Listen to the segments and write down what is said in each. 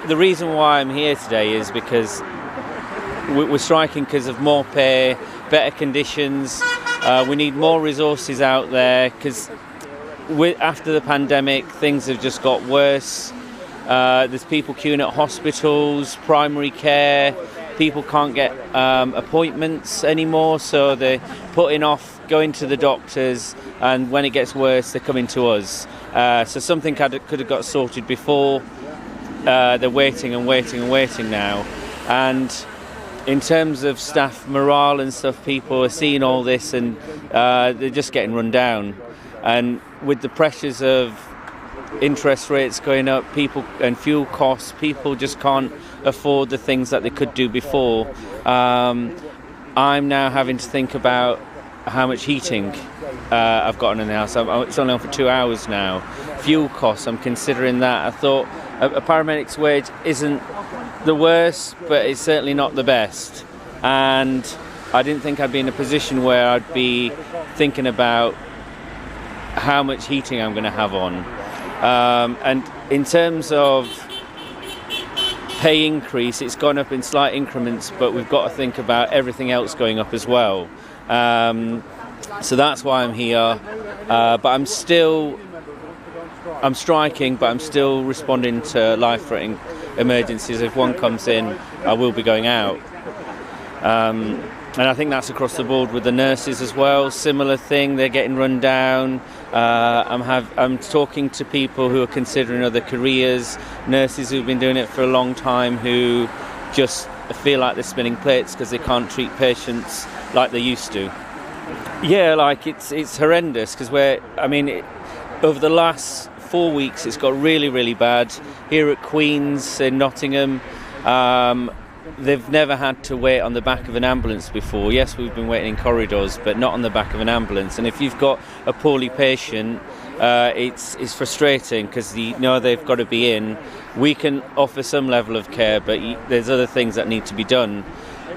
the reason why I'm here today is because we're striking because of more pay, better conditions. We need more resources out there because after the pandemic, things have just got worse. There's people queuing at hospitals, primary care. People can't get appointments anymore, so they're putting off going to the doctors, and when it gets worse, they're coming to us. So something could have got sorted before. They're waiting and waiting and waiting now. And in terms of staff morale and stuff, people are seeing all this and they're just getting run down. And with the pressures of interest rates going up, people and fuel costs, people just can't afford the things that they could do before. I'm now having to think about how much heating I've got in the house. It's only on for 2 hours now. Fuel costs, I'm considering that. I thought a paramedic's wage isn't the worst, but it's certainly not the best. And I didn't think I'd be in a position where I'd be thinking about how much heating I'm going to have on. And in terms of pay increase, it's gone up in slight increments, but we've got to think about everything else going up as well. So that's why I'm here. But I'm striking, but I'm still responding to life-threatening emergencies. If one comes in, I will be going out. And I think that's across the board with the nurses as well. Similar thing, they're getting run down. I'm talking to people who are considering other careers, nurses who've been doing it for a long time who just feel like they're spinning plates because they can't treat patients like they used to. Yeah, like it's horrendous because over the last 4 weeks it's got really, really bad. Here at Queen's in Nottingham, they've never had to wait on the back of an ambulance before. Yes, we've been waiting in corridors, but not on the back of an ambulance. And if you've got a poorly patient, it's frustrating because you know they've got to be in. We can offer some level of care, but there's other things that need to be done.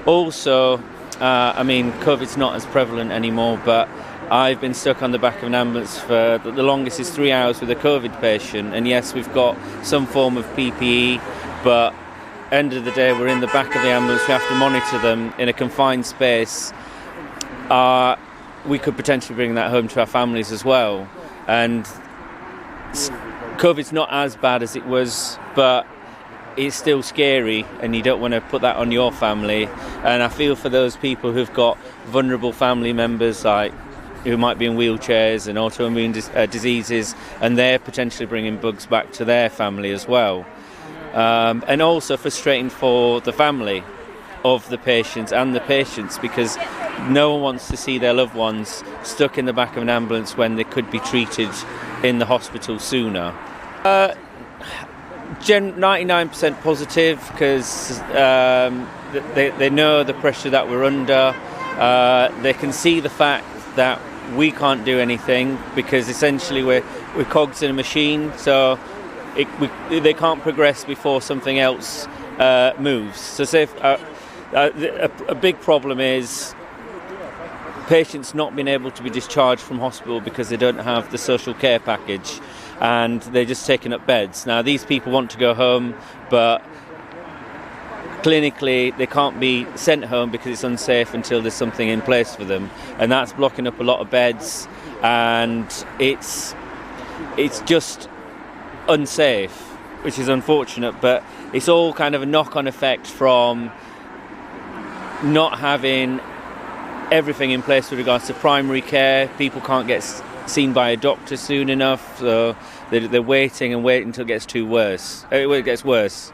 Also, COVID's not as prevalent anymore, but I've been stuck on the back of an ambulance for the longest is 3 hours with a COVID patient. And yes, we've got some form of PPE, but end of the day, we're in the back of the ambulance. We have to monitor them in a confined space. We could potentially bring that home to our families as well. And COVID's not as bad as it was, but it's still scary, and you don't want to put that on your family. And I feel for those people who've got vulnerable family members, like who might be in wheelchairs and autoimmune diseases, and they're potentially bringing bugs back to their family as well. And also frustrating for the family of the patients and the patients, because no one wants to see their loved ones stuck in the back of an ambulance when they could be treated in the hospital sooner. 99% positive because they know the pressure that we're under. They can see the fact that we can't do anything because essentially we're cogs in a machine, so they can't progress before something else moves. So say a big problem is patients not being able to be discharged from hospital because they don't have the social care package and they're just taking up beds. Now these people want to go home, but clinically they can't be sent home because it's unsafe until there's something in place for them, and that's blocking up a lot of beds, and it's just unsafe, which is unfortunate. But it's all kind of a knock-on effect from not having everything in place with regards to primary care. People can't get seen by a doctor soon enough, so they're waiting and waiting until it gets worse.